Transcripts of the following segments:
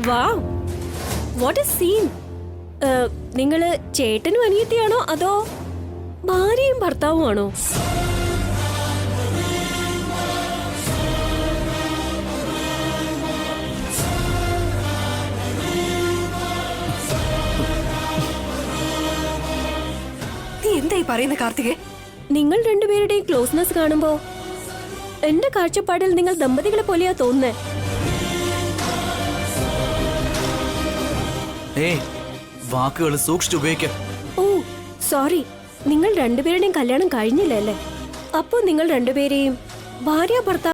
Wow, what A scene. നിങ്ങള് ചേട്ടനും അനിയത്തിയാണോ അതോ ഭാര്യയും ഭർത്താവും ആണോ? നീ എന്തായി പറയുന്ന കാർത്തികേ? നിങ്ങൾ രണ്ടുപേരുടെയും ക്ലോസ്നെസ് കാണുമ്പോ എന്റെ കാഴ്ചപ്പാടിൽ നിങ്ങൾ ദമ്പതികളെ പോലെയാ തോന്നുന്നേ. വാക്കുകൾ സൂക്ഷിച്ചു ഉപയോഗിക്ക. ഓ സോറി, നിങ്ങൾ രണ്ടുപേരുടെയും കല്യാണം കഴിഞ്ഞില്ലല്ലേ? അപ്പോ നിങ്ങൾ രണ്ടുപേരെയും ഭാര്യ ഭർത്താവ്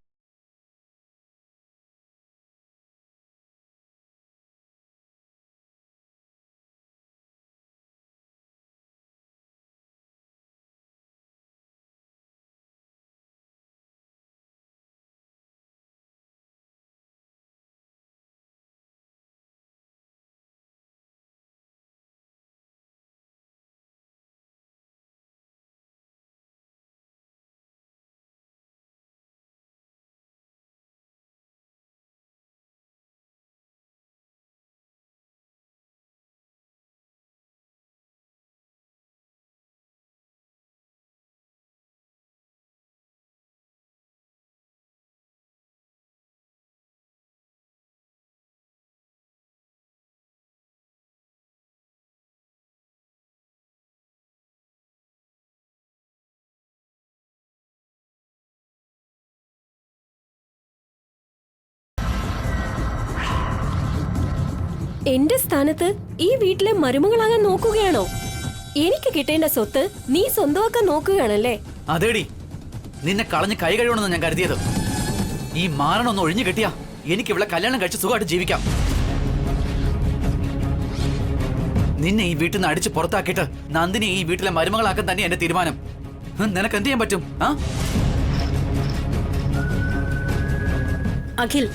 എന്റെ സ്ഥാനത്ത് ഈ വീട്ടിലെ മരുമകളാകാൻ നോക്കുകയാണോ? എനിക്ക് കിട്ടേണ്ട സ്വത്ത് നീ സ്വന്തമാക്കാൻ നോക്കുകയാണല്ലേ? അതേടി, നിന്നെ കളഞ്ഞ് കൈ കഴിയണമെന്ന് ഞാൻ കരുതിയത്. ഈ മാരണൊന്ന് ഒഴിഞ്ഞു കെട്ടിയാ എനിക്ക് ഇവിടെ കല്യാണം കഴിച്ച് സുഖമായിട്ട് ജീവിക്കാം. നിന്നെ ഈ വീട്ടിൽ നിന്ന് അടിച്ച് പുറത്താക്കിയിട്ട് നന്ദിനെ ഈ വീട്ടിലെ മരുമകളാക്കാൻ തന്നെ എന്റെ തീരുമാനം. നിനക്ക് എന്ത് ചെയ്യാൻ പറ്റും? അഖിൽ,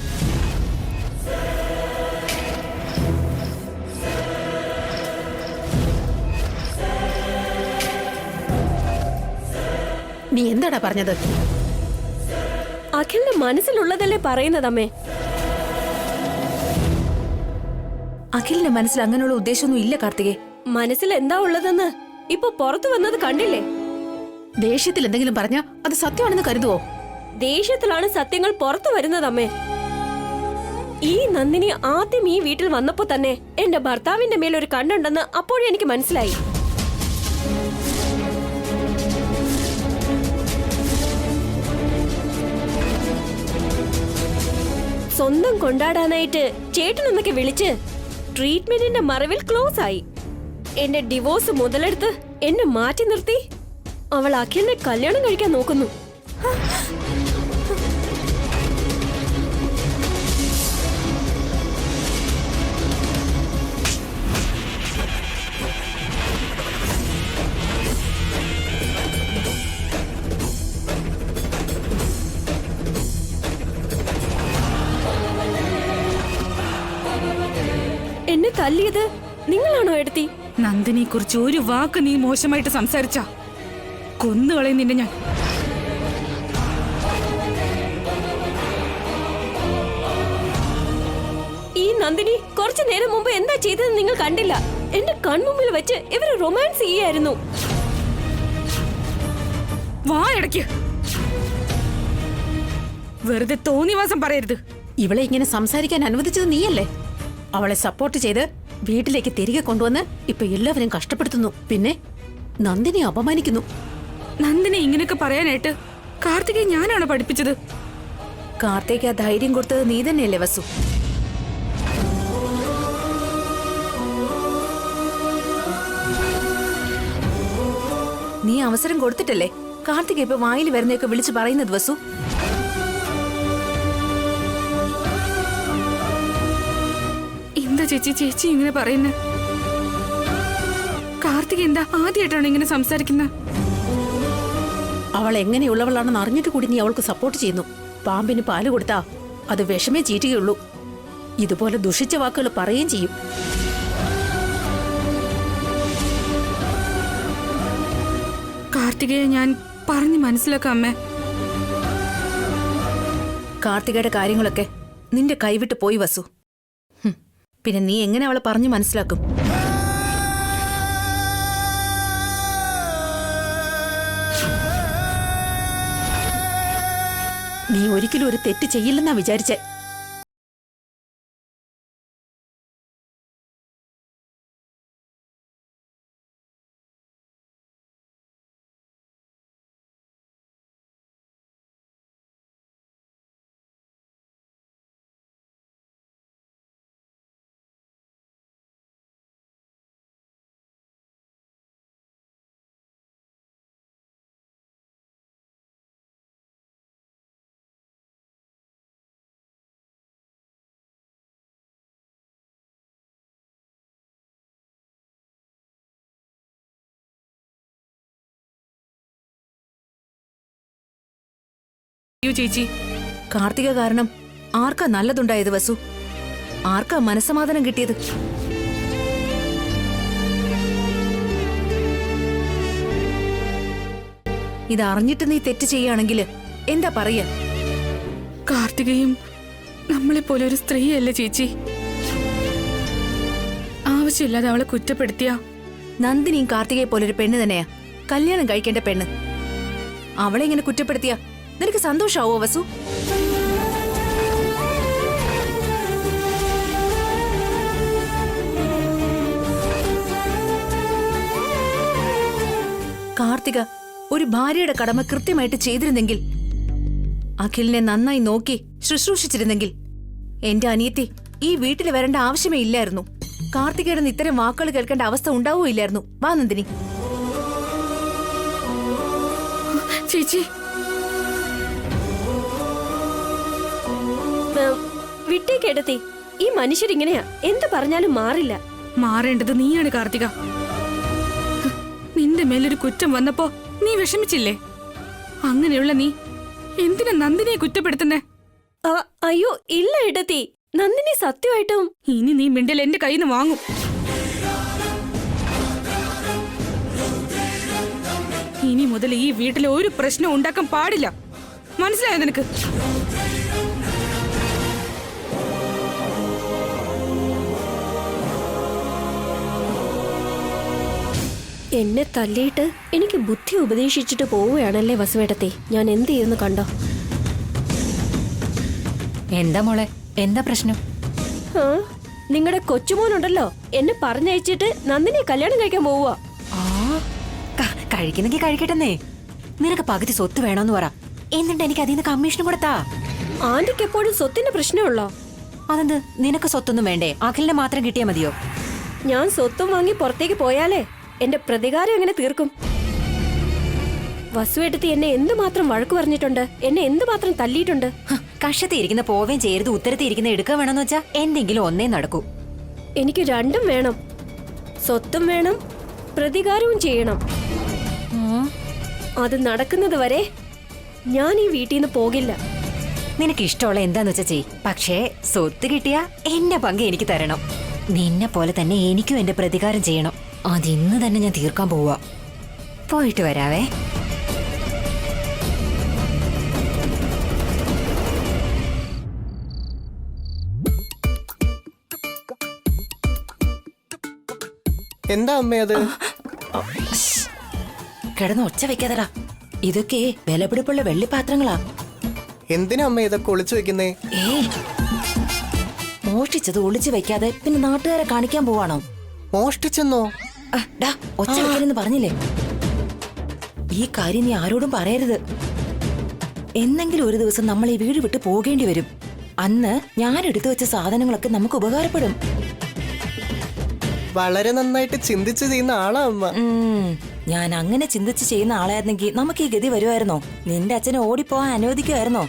നീ എന്താടാ പറഞ്ഞത്? അഖിലിന്റെ മനസ്സിലുള്ളതല്ലേ പറയുന്നതമ്മേ. അഖിലിന്റെ മനസ്സിൽ അങ്ങനെയുള്ള ഉദ്ദേശമൊന്നും ഇല്ല കാർത്തികേ. മനസ്സിൽ എന്താ ഉള്ളതെന്ന് ഇപ്പൊ പുറത്തു വന്നത് കണ്ടില്ലേ? ദേഷ്യത്തിൽ എന്തെങ്കിലും പറഞ്ഞാ അത് സത്യമാണെന്ന് കരുതുവോ? ദേഷ്യത്തിലാണ് സത്യങ്ങൾ പുറത്തു വരുന്നതമ്മേ. ഈ നന്ദിനി ആദ്യം ഈ വീട്ടിൽ വന്നപ്പോ തന്നെ എന്റെ ഭർത്താവിന്റെ മേലൊരു കണ്ണുണ്ടെന്ന് അപ്പോഴും എനിക്ക് മനസ്സിലായി. സ്വന്തം കൊണ്ടാടാനായിട്ട് ചേട്ടനൊന്നൊക്കെ വിളിച്ച് ട്രീറ്റ്മെന്റിന്റെ മറവിൽ ക്ലോസ് ആയി. എന്റെ ഡിവോഴ്സ് മുതലെടുത്ത് എന്നെ മാറ്റി നിർത്തി അവൾ അഖിലിനെ കല്യാണം കഴിക്കാൻ നോക്കുന്നു. എന്നെ തല്ലിയത് നിങ്ങളാണോ എടുത്തി? നന്ദിനെ കുറിച്ച് ഒരു വാക്ക് നീ മോശമായിട്ട് സംസാരിച്ച കൊന്നുകളയും നിന്നെ ഞാൻ. ഈ നന്ദിനി കുറച്ചു നേരം മുമ്പ് എന്താ ചെയ്തതെന്ന് നിങ്ങൾ കണ്ടില്ല. എന്റെ കൺമുമ്പിൽ വെച്ച് ഇവര് റൊമാൻസ് ചെയ്യായിരുന്നു. വാ ഇടയ്ക്ക്, വെറുതെ തോന്നിവാസം പറയരുത്. ഇവളെ ഇങ്ങനെ സംസാരിക്കാൻ അനുവദിച്ചത് നീയല്ലേ? അവളെ സപ്പോർട്ട് ചെയ്ത് വീട്ടിലേക്ക് തിരികെ കൊണ്ടുവന്ന് ഇപ്പൊ എല്ലാവരും കഷ്ടപ്പെടുത്തുന്നു. പിന്നെ നന്ദിനെ അപമാനിക്കുന്നു. നന്ദിനെ ഇങ്ങനെയൊക്കെ പറയാനായിട്ട് കാർത്തികയെ ഞാനാണ് പഠിപ്പിച്ചത്. കാർത്തിക് ആ ധൈര്യം കൊടുത്തത് നീ തന്നെയല്ലേ വസു? നീ അവസരം കൊടുത്തിട്ടല്ലേ കാർത്തിക് ഇപ്പൊ വായിൽ വരുന്നൊക്കെ വിളിച്ചു പറയുന്നത് വസു? എന്താ ചേച്ചി ഇങ്ങനെ പറയുന്നത്? കാർത്തിക് എന്താ ആദ്യമായിട്ടാണ് ഇങ്ങനെ സംസാരിക്കുന്നത്? അവൾ എങ്ങനെയുള്ളവളാണെന്ന് അറിഞ്ഞിട്ട് കൂടി നീ അവൾക്ക് സപ്പോർട്ട് ചെയ്യുന്നു. പാമ്പിന് പാല് കൊടുത്താ അത് വിഷമേ ചീറ്റുകയുള്ളൂ. ഇതുപോലെ ദുഷിച്ച വാക്കുകൾ പറയുകയും ചെയ്യും. കാർത്തികയെ ഞാൻ പറഞ്ഞു മനസ്സിലാക്കാം അമ്മേ. കാർത്തികയുടെ കാര്യങ്ങളൊക്കെ നിന്റെ കൈവിട്ട് പോയി വസു. പിന്നെ നീ എങ്ങനെ അവളെ പറഞ്ഞു മനസ്സിലാക്കും? നീ ഒരിക്കലും ഒരു തെറ്റ് ചെയ്യില്ലെന്നാ വിചാരിച്ചേ. ചേച്ചി, കാർത്തിക കാരണം ആർക്കാ നല്ലതുണ്ടായത് വസു? ആർക്കാ മനസ്സമാധാനം കിട്ടിയത്? ഇതറിഞ്ഞിട്ട് നീ തെറ്റ് ചെയ്യുകയാണെങ്കിൽ എന്താ പറയാ? കാർത്തികയും നമ്മളെ പോലെ ഒരു സ്ത്രീയല്ലേ ചേച്ചി. ആവശ്യമില്ലാതെ അവളെ കുറ്റപ്പെടുത്തിയ നന്ദിനിയും കാർത്തികയെ പോലൊരു പെണ്ണ് തന്നെയാ, കല്യാണം കഴിക്കേണ്ട പെണ്ണ്. അവളെ ഇങ്ങനെ കുറ്റപ്പെടുത്തിയ നിനക്ക് സന്തോഷാവോ വസു? കാർത്തിക ഒരു ഭാര്യയുടെ കടമ കൃത്യമായിട്ട് ചെയ്തിരുന്നെങ്കിൽ, അഖിലിനെ നന്നായി നോക്കി ശുശ്രൂഷിച്ചിരുന്നെങ്കിൽ എന്റെ അനിയത്തി ഈ വീട്ടിൽ വരേണ്ട ആവശ്യമേ ഇല്ലായിരുന്നു. കാർത്തികയുടെ ഇത്തരം വാക്കുകൾ കേൾക്കേണ്ട അവസ്ഥ ഉണ്ടാവുകയില്ലായിരുന്നു. വാ നന്ദിനി. ചേച്ചി, വിട്ടേക്കെടുത്തി. ഈ മനുഷ്യരിങ്ങനെയാ, എന്ത് പറഞ്ഞാലും മാറില്ല. മാറേണ്ടത് നീയാണ് കാർത്തിക. നിന്റെ മേലൊരു കുറ്റം വന്നപ്പോ നീ വിഷമിച്ചില്ലേ? അങ്ങനെയുള്ള നീ എന്തിനാ നന്ദിനിയെ കുറ്റപ്പെടുത്തുന്നേ? അയ്യോ ഇല്ല എടുത്തി, നന്ദിനി സത്യമായിട്ടും. ഇനി നീ മിണ്ടൽ എന്റെ കയ്യിൽ നിന്ന് വാങ്ങും. ഇനി മുതൽ ഈ വീട്ടിലെ ഒരു പ്രശ്നം ഉണ്ടാക്കാൻ പാടില്ല. മനസ്സിലായോ നിനക്ക്? എന്നെ തല്ലിയിട്ട് എനിക്ക് ബുദ്ധി ഉപദേശിച്ചിട്ട് പോവുകയാണല്ലേ വസുവേട്ടത്തെ. ഞാൻ എന്ത് ചെയ്യുന്നു കണ്ടോ? എന്താ മോളെ, എന്താ പ്രശ്നം? നിങ്ങളുടെ കൊച്ചുമോനുണ്ടല്ലോ, എന്നെ പറഞ്ഞയച്ചിട്ട് നന്ദിനെ കല്യാണം കഴിക്കാൻ പോവുക. കഴിക്കുന്നെങ്കിൽ കഴിക്കട്ടെന്നേ. നിനക്ക് പകുതി സ്വത്ത് വേണോന്ന് പറ, എന്നിട്ട് എനിക്ക് അതിൽ നിന്ന് കമ്മീഷൻ കൊടുത്താ. ആന്റിക്ക് എപ്പോഴും സ്വത്തിന്റെ പ്രശ്നമുള്ളോ? അതെന്ത്, നിനക്ക് സ്വത്തൊന്നും വേണ്ടേ? അഖിലിനെ മാത്രം കിട്ടിയാ മതിയോ? ഞാൻ സ്വത്തും വാങ്ങി പുറത്തേക്ക് പോയാലേ എന്റെ പ്രതികാരം എങ്ങനെ തീർക്കും? വസുവേട്ടത്തി എന്നെ എന്തുമാത്രം വഴക്ക് പറഞ്ഞിട്ടുണ്ട്, എന്നെ എന്തുമാത്രം തല്ലിയിട്ടുണ്ട്. കഷത്തിരിക്കുന്ന പോവേം ചെയ്യരുത്, ഉത്തരത്തിരിക്കുന്ന എടുക്കുക വേണമെന്ന് വെച്ചാ എന്തെങ്കിലും ഒന്നേ നടക്കൂ. എനിക്ക് രണ്ടും വേണം. സ്വത്തും വേണം, പ്രതികാരവും ചെയ്യണം. അത് നടക്കുന്നത് വരെ ഞാൻ ഈ വീട്ടിൽ നിന്ന് പോകില്ല. നിനക്ക് ഇഷ്ടമുള്ള എന്താന്ന് വെച്ചാ ചെയ്, പക്ഷേ സ്വത്ത് കിട്ടിയാ എന്റെ പങ്ക് എനിക്ക് തരണം. നിന്നെ പോലെ തന്നെ എനിക്കും എന്റെ പ്രതികാരം ചെയ്യണം. അതിന്ന് തന്നെ ഞാൻ തീർക്കാൻ പോവാ. പോയിട്ട് വരാവേ. എന്താ അമ്മേ അത്? കിടന്ന് ഒച്ച വെക്കാതടാ, ഇതൊക്കെ വിലപിടിപ്പുള്ള വെള്ളിപ്പാത്രങ്ങളാ. എന്തിനാ അമ്മ ഇതൊക്കെ ഒളിച്ചു വെക്കുന്നേ? ഏയ്, മോഷ്ടിച്ചത് ഒളിച്ചു വെക്കാതെ പിന്നെ നാട്ടുകാരെ കാണിക്കാൻ പോവാണോ? മോഷ്ടിച്ചെന്നോ? ഒച്ച വെക്കലെന്ന് പറഞ്ഞില്ലേ? ഈ കാര്യം നീ ആരോടും പറയരുത്. എന്നെങ്കിലും ഒരു ദിവസം നമ്മൾ ഈ വീട് വിട്ട് പോകേണ്ടി വരും. അന്ന് ഞാൻ എടുത്തു വെച്ച സാധനങ്ങളൊക്കെ നമുക്ക് ഉപകാരപ്പെടും. വളരെ നന്നായിട്ട് ചിന്തിച്ച് ചെയ്യുന്ന ആളാ അമ്മ. ഞാൻ അങ്ങനെ ചിന്തിച്ച് ചെയ്യുന്ന ആളായിരുന്നെങ്കിൽ നമുക്ക് ഈ ഗതി വരുമായിരുന്നോ? നിന്റെ അച്ഛനെ ഓടിപ്പോവാൻ അനുവദിക്കുമായിരുന്നോ?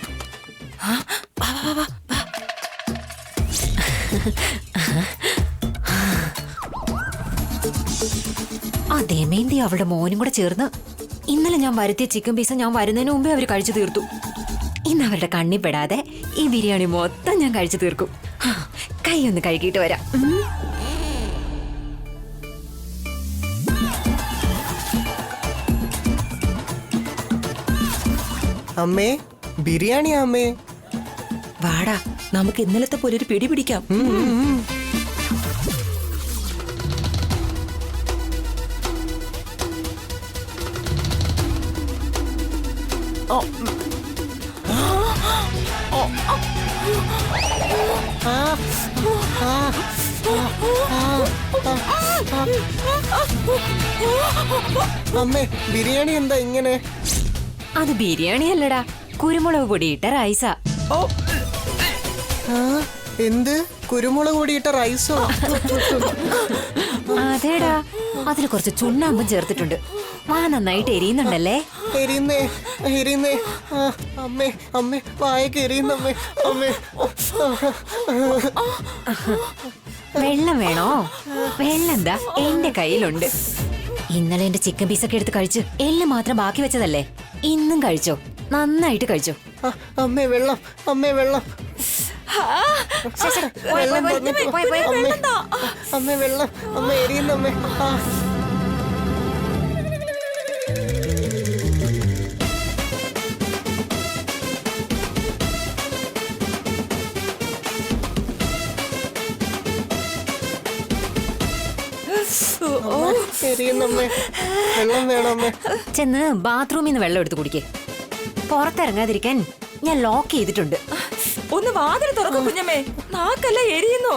ആ ദമയന്തി അവളുടെ മോനും കൂടെ ചേർന്ന് ഇന്നലെ ഞാൻ വരുത്തിയ ചിക്കൻ പീസ് ഞാൻ വരുന്നതിന് മുമ്പേ അവർ കഴിച്ചു തീർത്തു. ഇന്ന് അവരുടെ കണ്ണി പെടാതെ ഈ ബിരിയാണി മൊത്തം ഞാൻ കഴിച്ചു തീർക്കും. കൈ ഒന്ന് കഴുകിയിട്ട് വരാം. അമ്മേ, ബിരിയാണിയാ അമ്മേ. വാടാ, നമുക്ക് ഇന്നലത്തെ പോലെ ഒരു പിടി പിടിക്കാം. ആ, ആ, അമ്മേ ബിരിയാണി എന്താ ഇങ്ങനെ? അത് ബിരിയാണി അല്ലടാ, കുരുമുളക് പൊടിയിട്ട റൈസാ. ആ, എന്ത് കുരുമുളക് പൊടിയിട്ട റൈസോ? അതേടാ, അതിൽ കുറച്ച് ചുണ്ണാമ്പും ചേർത്തിട്ടുണ്ട്. വാ നന്നായിട്ട് എരിയുന്നുണ്ടല്ലേ? എരിയുന്നേ എരിയുന്നേ. ആ, അമ്മേ അമ്മേ വായൊക്കെ എരിയുന്നമ്മേ. അമ്മേ വെള്ളം വേണോ? വെള്ളം എന്താ എന്റെ കയ്യിലുണ്ട്. ഇന്നലെ എന്റെ ചിക്കൻ പീസൊക്കെ എടുത്ത് കഴിച്ച് എല്ലാം മാത്രം ബാക്കി വെച്ചതല്ലേ, ഇന്നും കഴിച്ചോ, നന്നായിട്ട് കഴിച്ചോ. ആ, അമ്മേ വെള്ളം, അമ്മേ വെള്ളം. വെള്ളം തന്നിട്ട് അമ്മേ, അമ്മേ വെള്ളം, അമ്മ എരിയുന്നമ്മേ. ആ, എരിയുന്നമ്മേ, വെള്ളം വേണമ്മേ. ചെന്ന് ബാത്റൂമിൽ നിന്ന് വെള്ളം എടുത്ത് കുടിക്കേ. പുറത്തിറങ്ങാതിരിക്കാൻ ഞാൻ ലോക്ക് ചെയ്തിട്ടുണ്ട്. ഒന്ന് വാതിൽ തുറക്കും കുഞ്ഞമ്മേ, നാക്കല്ല എരിയുന്നു.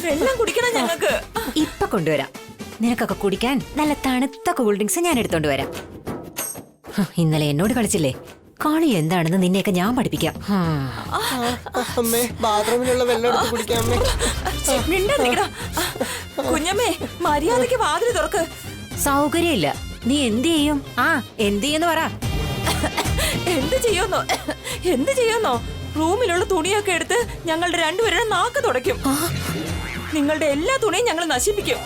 വെള്ളം കുടിക്കണം ഞങ്ങൾക്ക്. ഇപ്പൊ കൊണ്ടുവരാം. നിനക്കൊക്കെ കുടിക്കാൻ നല്ല തണുത്ത കൂൾ ഡ്രിങ്ക്സ് ഞാൻ എടുത്തോണ്ട് വരാം. ഇന്നലെ എന്നോട് കളിച്ചില്ലേ, കളി എന്താണെന്ന് നിന്നെയൊക്കെ ഞാൻ പഠിപ്പിക്കാം. അമ്മേ ബാത്റൂമിലുള്ള വെള്ളം എടുത്ത് കുടിക്കാം അമ്മേ. മിണ്ടാതിരിക്കടാ. കുഞ്ഞമ്മേ മര്യാദക്ക് വാതിൽ തുറക്ക്. സൗകര്യമില്ല. നീ എന്ത് ചെയ്യും? എന്ത് ചെയ്യുന്നു പറ. എന്ത് ചെയ്യുന്നോ? റൂമിലുള്ള തുണിയൊക്കെ എടുത്ത് ഞങ്ങളുടെ രണ്ടുപേരുടെ നാക്ക് തുടയ്ക്കും. നിങ്ങളുടെ എല്ലാ തുണിയും ഞങ്ങൾ നശിപ്പിക്കും.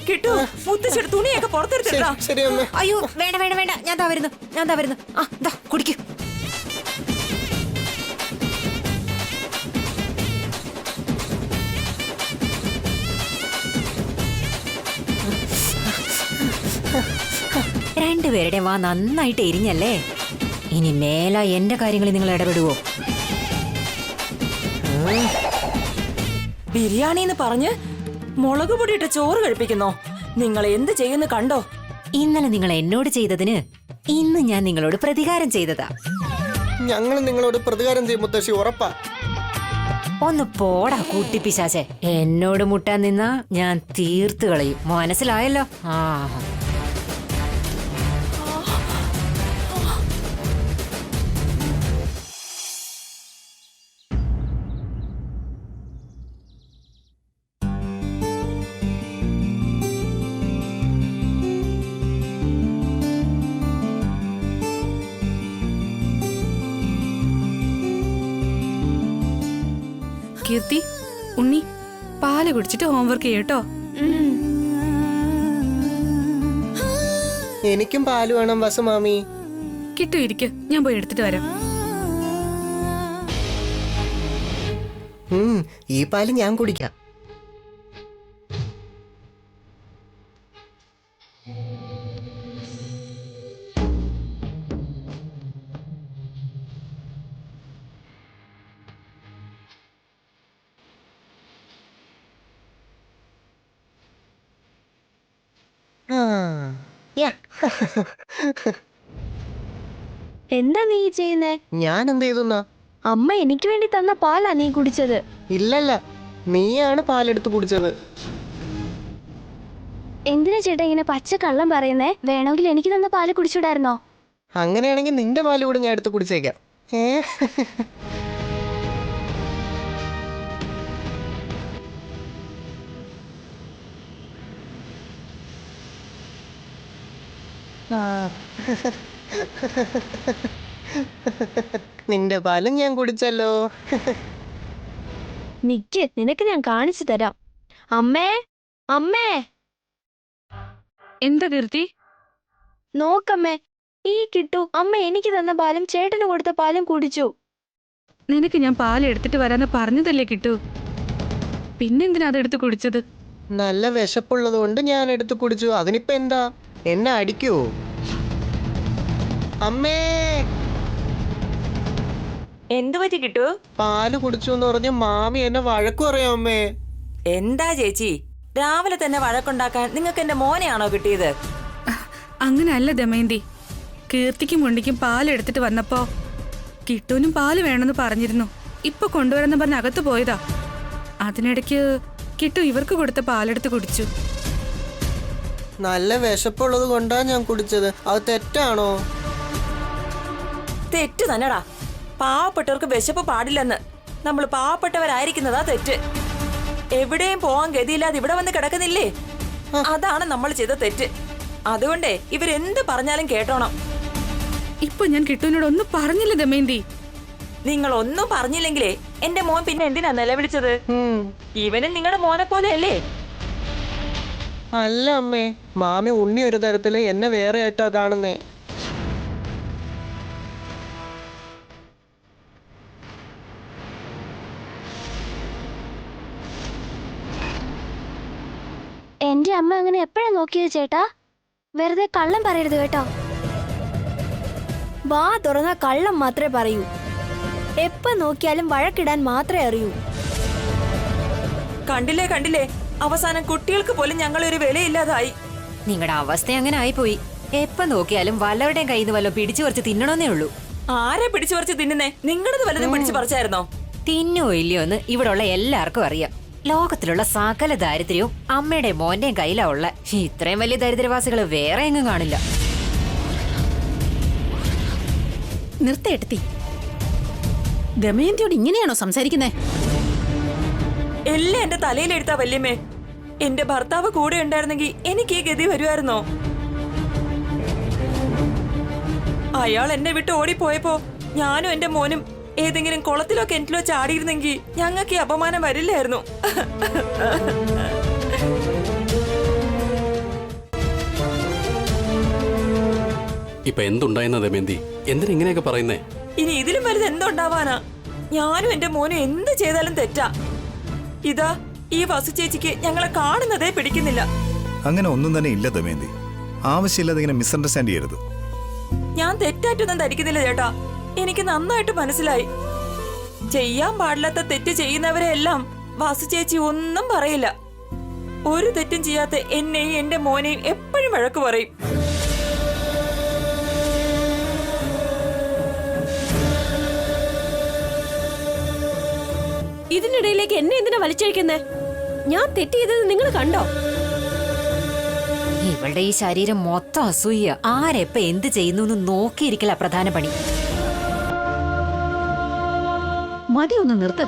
കിട്ടു, മുത്തശ്ശിയുടെ തുണിയൊക്കെ പുറത്തെടുത്തിട്ടാ. ശരി അമ്മേ. അയ്യോ വേണ്ട വേണ്ട വേണ്ട, ഞാൻ ദാ വരുന്നു. കുടിക്കൂ. രണ്ടുപേരുടെ വാ നന്നായിട്ട് എരിഞ്ഞല്ലേ. ഇനി മേല എന്റെ കാര്യങ്ങളിൽ നിങ്ങൾ ഇടപെടുവോ? ബിരിയാണി എന്ന് പറഞ്ഞ് മുളക് പൊടിയിട്ട് ചോറ് കഴിപ്പിക്കുന്നോ? നിങ്ങൾ എന്ത് ചെയ്യുന്നു കണ്ടോ? ഇന്നലെ നിങ്ങൾ എന്നോട് ചെയ്തതിന് ഇന്ന് ഞാൻ നിങ്ങളോട് പ്രതികാരം ചെയ്തതാ. ഞങ്ങൾ നിങ്ങളോട് പ്രതികാരം ചെയ്യും മുത്തശ്ശി, ഉറപ്പാ. ഒന്ന് പോടാ കൂട്ടിപ്പിശാചെ. എന്നോട് മുട്ടാൻ നിന്നാ ഞാൻ തീർത്തു കളയും, മനസ്സിലായല്ലോ? കീർത്തി, ഉണ്ണി, പാല് കുടിച്ചിട്ട് ഹോംവർക്ക് ചെയ്യട്ടോ. എനിക്കും പാല് വേണം വസുമാമി. കിട്ടു ഇരിക്ക്, ഞാൻ പോയി എടുത്തിട്ട് വരാം. ഈ പാല് ഞാൻ കുടിക്കാം. എന്താ നീ ചെയ്യുന്നേ? ഞാൻ എന്ത് ചെയ്തുന്നാ? അമ്മ എനിക്ക് വേണ്ടി തന്ന പാലാ നീ കുടിച്ചത്. ഇല്ലല്ല, നീയാണ് പാലെടുത്ത് കുടിച്ചത്. എന്തിനാ ചേട്ടാ ഇങ്ങനെ പച്ച കള്ളം പറയുന്നേ? വേണമെങ്കിൽ എനിക്ക് തന്ന പാല് കുടിച്ചൂടായിരുന്നോ? അങ്ങനെയാണെങ്കിൽ നിന്റെ പാല് കൂടെ ഞാൻ എടുത്ത് കുടിച്ചേക്കാം. നിന്റെ പാലും ഞാൻ കുടിച്ചല്ലോ. നിക്ക്, നിനക്ക് ഞാൻ കാണിച്ചു തരാം. അമ്മേ, അമ്മേ, എന്താ കീർത്തി? നോക്കമ്മേ, ഈ കിട്ടു അമ്മ എനിക്ക് തന്ന പാലും ചേട്ടന് കൊടുത്ത പാലും കുടിച്ചു. നിനക്ക് ഞാൻ പാല് എടുത്തിട്ട് വരാന്ന് പറഞ്ഞതല്ലേ കിട്ടു, പിന്നെന്തിനാ അതെടുത്ത് കുടിച്ചത്? നല്ല വിശപ്പുള്ളത് കൊണ്ട് ഞാൻ എടുത്ത് കുടിച്ചു. അതിനിപ്പോ എന്താ, എന്നെ അടിക്കോ? അമ്മേ, എന്തു പറ്റി കിട്ടു? പാല് കുടിച്ചു എന്ന് പറഞ്ഞ് മാമി എന്നെ വഴക്കു പറയാം അമ്മേ. എന്താ ചേച്ചി, രാവിലെ തന്നെ വഴക്കുണ്ടാക്കാൻ നിങ്ങൾക്ക് എന്റെ മോനെയാണോ കിട്ടിയത്? അങ്ങനെ അല്ല ദമയന്തി, കീർത്തിക്കും ഉണ്ണിക്കും പാല് എടുത്തിട്ട് വന്നപ്പോ കിട്ടുവിനും പാല് വേണമെന്ന് പറഞ്ഞിരുന്നു. ഇപ്പൊ കൊണ്ടുവരെന്ന് പറഞ്ഞ് അകത്ത് പോയതാ. അതിനിടയ്ക്ക് കിട്ടു ഇവർക്ക് കൊടുത്ത പാലെടുത്ത് കുടിച്ചു. നല്ല വിശപ്പുള്ളത് കൊണ്ടാ ഞാൻ കുടിച്ചത്. അത് തെറ്റാണോ? തെറ്റ് തന്നെടാ. പാവപ്പെട്ടവർക്ക് വിശപ്പ് പാടില്ലെന്ന്. നമ്മൾ പാവപ്പെട്ടവരായിരിക്കുന്നതാ തെറ്റ്. എവിടെയും പോവാൻ ഗതിയില്ലാതെ ഇവിടെ വന്ന് കിടക്കുന്നില്ലേ? അതാണ് നമ്മൾ ചെയ്ത തെറ്റ്. അതുകൊണ്ടേ ഇവരെന്ത് പറഞ്ഞാലും കേട്ടോണം. ഇപ്പൊ ഞാൻ കിട്ടുവിനോട് ഒന്നും പറഞ്ഞില്ല ദമയന്തി. നിങ്ങൾ ഒന്നും പറഞ്ഞില്ലെങ്കിലേ എന്റെ മോൻ പിന്നെ എന്തിനാ നിലവിളിച്ചത്? ഇവനും നിങ്ങളുടെ മോനെ പോലെയല്ലേ? അല്ല അമ്മേ, മാമി ഉണ്ണി ഒരു തരത്തില് എന്നെ വേറെ ആയിട്ടാ കാണുന്നേ. എന്റെ അമ്മ അങ്ങനെ എപ്പോഴാ നോക്കിയത് ചേട്ടാ? വെറുതെ കള്ളം പറയരുത് കേട്ടോ. വാ തുറന്ന കള്ളം മാത്രമേ പറയൂ. എപ്പോ നോക്കിയാലും വഴക്കിടാൻ മാത്രമേ അറിയൂ. കണ്ടില്ലേ കണ്ടില്ലേ, അവസാനം കുട്ടികൾക്ക് പോലും ഞങ്ങളൊരു വിലയില്ലാതായി. നിങ്ങളുടെ അവസ്ഥ അങ്ങനെ ആയിപ്പോയി. എപ്പോ നോക്കിയാലും വല്ലവരുടെയും കയ്യിൽ നിന്ന് വല്ലതും പിടിച്ചു പറിച്ച് തിന്നണമെന്നേ ഉള്ളൂ. ആരെ പിടിച്ചു പറിച്ച് തിന്നുന്നേ? നിങ്ങളത് വല്ലതും പിടിച്ചു പറിച്ചായിരുന്നോ? തിന്നോ ഇല്ലയോ എന്ന് ഇവിടെയുള്ള എല്ലാവർക്കും അറിയാം. ലോകത്തിലുള്ള സകല ദാരിദ്ര്യവും അമ്മയുടെ മോന്റെയും കയ്യിലാ ഉള്ള. ഇത്രയും വലിയ ദരിദ്രവാസികൾ വേറെ എങ്ങും കാണില്ല. നിർത്തേട്ടി. ദമയന്തിയോട് ഇങ്ങനെയാണോ സംസാരിക്കുന്നേ? എല്ലാം എന്റെ തലയിലെടുത്താ വല്യമ്മേ. എന്റെ ഭർത്താവ് കൂടെ ഉണ്ടായിരുന്നെങ്കിൽ എനിക്ക് ഈ ഗതി വരുമായിരുന്നോ? അയാൾ എന്നെ വിട്ട് ഓടിപ്പോയപ്പോ ഞാനും എന്റെ മോനും ഏതെങ്കിലും കുളത്തിലോ കിണറ്റിലോ ചാടിയിരുന്നെങ്കിൽ ഞങ്ങൾക്ക് ഈ അപമാനം വരില്ലായിരുന്നു. ഇപ്പൊ എന്തുണ്ടായെന്ന ദമയന്തി? എന്തിനാ ഇങ്ങനെയൊക്കെ പറയുന്നേ? ഇനി ഇതിലും വലുത് എന്തുണ്ടാവാനാ? ഞാനും എന്റെ മോനും എന്ത് ചെയ്താലും തെറ്റാ. ഇതാ ഈ വസു ചേച്ചിക്ക് ഞങ്ങളെ കാണുന്നതേ പിടിക്കുന്നില്ല. അങ്ങനെ ഒന്നും തന്നെ ഇല്ല ദമയന്തി. ആവശ്യമില്ലാതെ ഇങ്ങനെ മിസ്അണ്ടർസ്റ്റാൻഡ് ചെയ്യരുത്. ഞാൻ തെറ്റായിട്ടൊന്നും ധരിക്കുന്നില്ല ചേട്ടാ. എനിക്ക് നന്നായിട്ട് മനസ്സിലായി. ചെയ്യാൻ പാടില്ലാത്ത തെറ്റ് ചെയ്യുന്നവരെ എല്ലാം വാസു ചേച്ചി ഒന്നും പറയില്ല. ഒരു തെറ്റും ചെയ്യാത്ത എന്നെയും എന്റെ മോനെയും എപ്പോഴും വഴക്ക് പറയും. ഇതിനിടയിലേക്ക് എന്നെ എന്തിനാ വലിച്ചഴിക്കുന്നേ? ഞാൻ തെറ്റ് ചെയ്തത് നിങ്ങൾ കണ്ടോ? ഇവളുടെ ഈ ശരീരം മൊത്തം അസൂയ. ആരെപ്പ എന്ത് ചെയ്യുന്നു നോക്കിയിരിക്കല പ്രധാന പണി. മതി ഒന്ന് നിർത്ത്.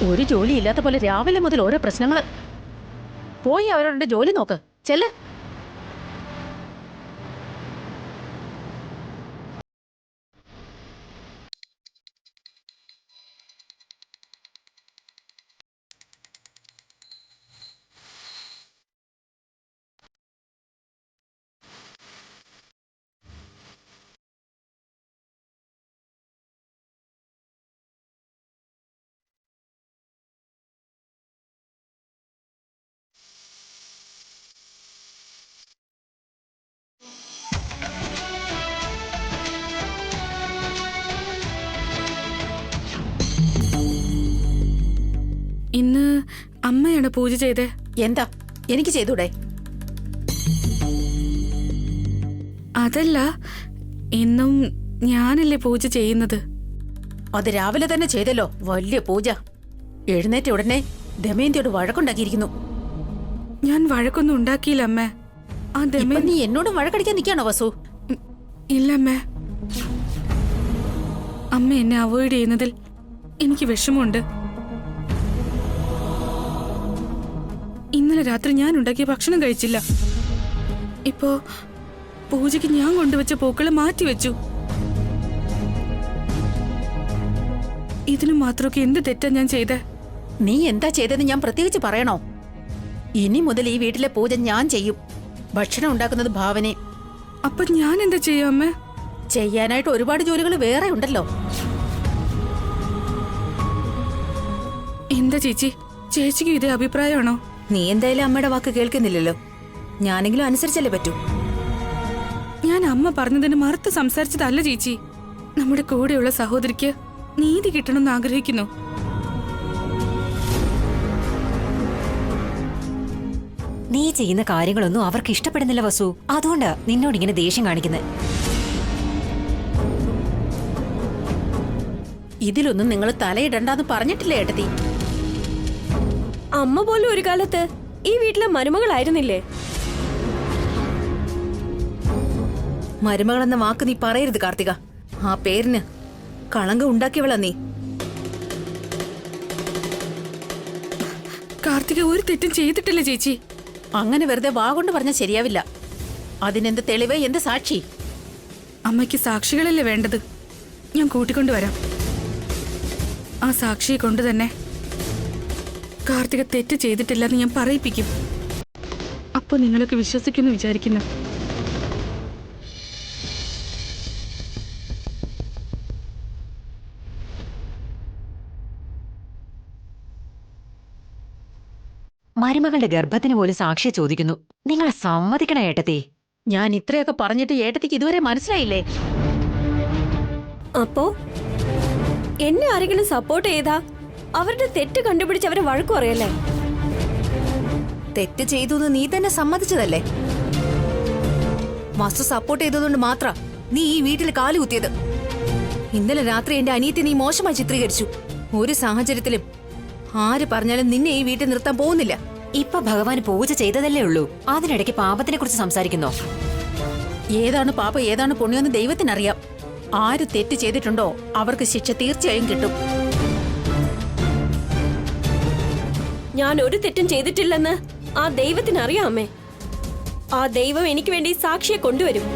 ഒരു ജോലി ഇല്ലാത്ത പോലെ രാവിലെ മുതൽ ഓരോ പ്രശ്നങ്ങള്. പോയി അവരുടെ ജോലി നോക്ക്. ചെല്ല്. ഇന്ന് അമ്മയാണ് പൂജ ചെയ്തേ. എന്താ എനിക്ക് ചെയ്തൂടെ? അതല്ല, ഇന്നും ഞാനല്ലേ പൂജ ചെയ്യുന്നത്. അത് രാവിലെ തന്നെ ചെയ്തല്ലോ വലിയ പൂജ. എഴുന്നേറ്റ ഉടനെ ദമയന്തിയോട് വഴക്കുണ്ടാക്കിയിരിക്കുന്നു. ഞാൻ വഴക്കൊന്നും ഉണ്ടാക്കിയില്ല അമ്മേ. ആ ഇപ്പൊ നീ എന്നോട് വഴക്കടിക്കാൻ നിൽക്കാണോ വസു? ഇല്ലമ്മേ. അമ്മ എന്നെ അവോയ്ഡ് ചെയ്യുന്നതിൽ എനിക്ക് വിഷമമുണ്ട്. ഇന്നലെ രാത്രി ഞാൻ ഉണ്ടാക്കിയ ഭക്ഷണം കഴിച്ചില്ല. ഇപ്പോ പൂജയ്ക്ക് ഞാൻ കൊണ്ടുവച്ച പൂക്കളെ മാറ്റിവെച്ചു. ഇതിനു മാത്രമൊക്കെ എന്ത് തെറ്റാ ഞാൻ ചെയ്തേ? നീ എന്താ ചെയ്തെന്ന് ഞാൻ പ്രത്യേകിച്ച് പറയണോ? ഇനി മുതൽ ഈ വീട്ടിലെ പൂജ ഞാൻ ചെയ്യും. ഭക്ഷണം ഉണ്ടാക്കുന്നത് ഭാവനെ. അപ്പൊ ഞാൻ എന്താ ചെയ്യാ അമ്മേ? ചെയ്യാനായിട്ട് ഒരുപാട് ജോലികൾ വേറെ ഉണ്ടല്ലോ. എന്താ ചേച്ചി, ചേച്ചിക്ക് ഇതേ അഭിപ്രായമാണോ? നീ എന്തായാലും അമ്മയുടെ വാക്ക് കേൾക്കുന്നില്ലല്ലോ. ഞാനെങ്കിലും അനുസരിച്ചല്ലേ പറ്റൂ. ഞാൻ അമ്മ പറഞ്ഞതിന് മറുത്ത് സംസാരിച്ചതല്ല ചേച്ചി. നമ്മുടെ കൂടെയുള്ള സഹോദരിക്ക് നീതി കിട്ടണമെന്ന് ആഗ്രഹിക്കുന്നു. നീ ചെയ്യുന്ന കാര്യങ്ങളൊന്നും അവർക്ക് ഇഷ്ടപ്പെടുന്നില്ല വസു. അതുകൊണ്ടാ നിന്നോട് ഇങ്ങനെ ദേഷ്യം കാണിക്കുന്നത്. ഇതിലൊന്നും നിങ്ങൾ തലയിടണ്ടെന്ന് പറഞ്ഞിട്ടില്ലേ ഏട്ടത്തി? അമ്മ പോലും ഒരു കാലത്ത് ഈ വീട്ടിലെ മരുമകളായിരുന്നില്ലേ? മരുമകളെന്ന വാക്ക് നീ പറയരുത് കാർത്തിക. ആ പേരിന് കളങ്കം ഉണ്ടാക്കിയവളാ നീ. കാർത്തിക ഒരു തെറ്റും ചെയ്തിട്ടില്ല ചേച്ചി. അങ്ങനെ വെറുതെ വാ കൊണ്ട് പറഞ്ഞാൽ ശരിയാവില്ല. അതിനെന്ത് തെളിവ്, എന്ത് സാക്ഷി? അമ്മയ്ക്ക് സാക്ഷികളല്ലേ വേണ്ടത്? ഞാൻ കൂട്ടിക്കൊണ്ടുവരാം. ആ സാക്ഷിയെ കൊണ്ട് തന്നെ കാർത്തിക തെറ്റ് ചെയ്തിട്ടില്ലെന്ന് ഞാൻ പറയിപ്പിക്കും. അപ്പൊ നിങ്ങളൊക്കെ വിശ്വസിക്കുന്നു വിചാരിക്കുന്നു. മരുമകളുടെ ഗർഭത്തിന് പോലും സാക്ഷിയെ ചോദിക്കുന്നു. നിങ്ങൾ സമ്മതിക്കണ ഏട്ടത്തി. ഞാൻ ഇത്രയൊക്കെ പറഞ്ഞിട്ട് ഏട്ടത്തിക്ക് ഇതുവരെ മനസ്സിലായില്ലേ? അപ്പോ എന്നെ ആരെങ്കിലും സപ്പോർട്ട് ചെയ്താ അവരുടെ തെറ്റ് കണ്ടുപിടിച്ച് അവരെ വഴക്കു പറയല്ലേ? തെറ്റ് ചെയ്തു എന്ന് നീ തന്നെ സമ്മതിച്ചതല്ലേ? വസ്തു സപ്പോർട്ട് ചെയ്തതുകൊണ്ട് മാത്രം നീ ഈ വീട്ടിൽ കാലുകുത്തിയത്. ഇന്നലെ രാത്രി എന്റെ അനിയത്തെ നീ മോശമായി ചിത്രീകരിച്ചു. ഒരു സാഹചര്യത്തിലും ആര് പറഞ്ഞാലും നിന്നെ ഈ വീട്ടിൽ നിർത്താൻ പോകുന്നില്ല. ഇപ്പൊ ഭഗവാൻ പൂജ ചെയ്തതല്ലേ ഉള്ളൂ, അതിനിടയ്ക്ക് പാപത്തിനെ കുറിച്ച് സംസാരിക്കുന്നോ? ഏതാണ് പാപം ഏതാണ് പുണ്യമെന്ന് ദൈവത്തിനറിയാം. ആര് തെറ്റ് ചെയ്തിട്ടുണ്ടോ അവർക്ക് ശിക്ഷ തീർച്ചയായും കിട്ടും. ഞാൻ ഒരു തെറ്റും ചെയ്തിട്ടില്ലെന്ന് ആ ദൈവത്തിന് അറിയാമേ. ആ ദൈവം എനിക്ക് വേണ്ടി സാക്ഷിയെ കൊണ്ടുവരും.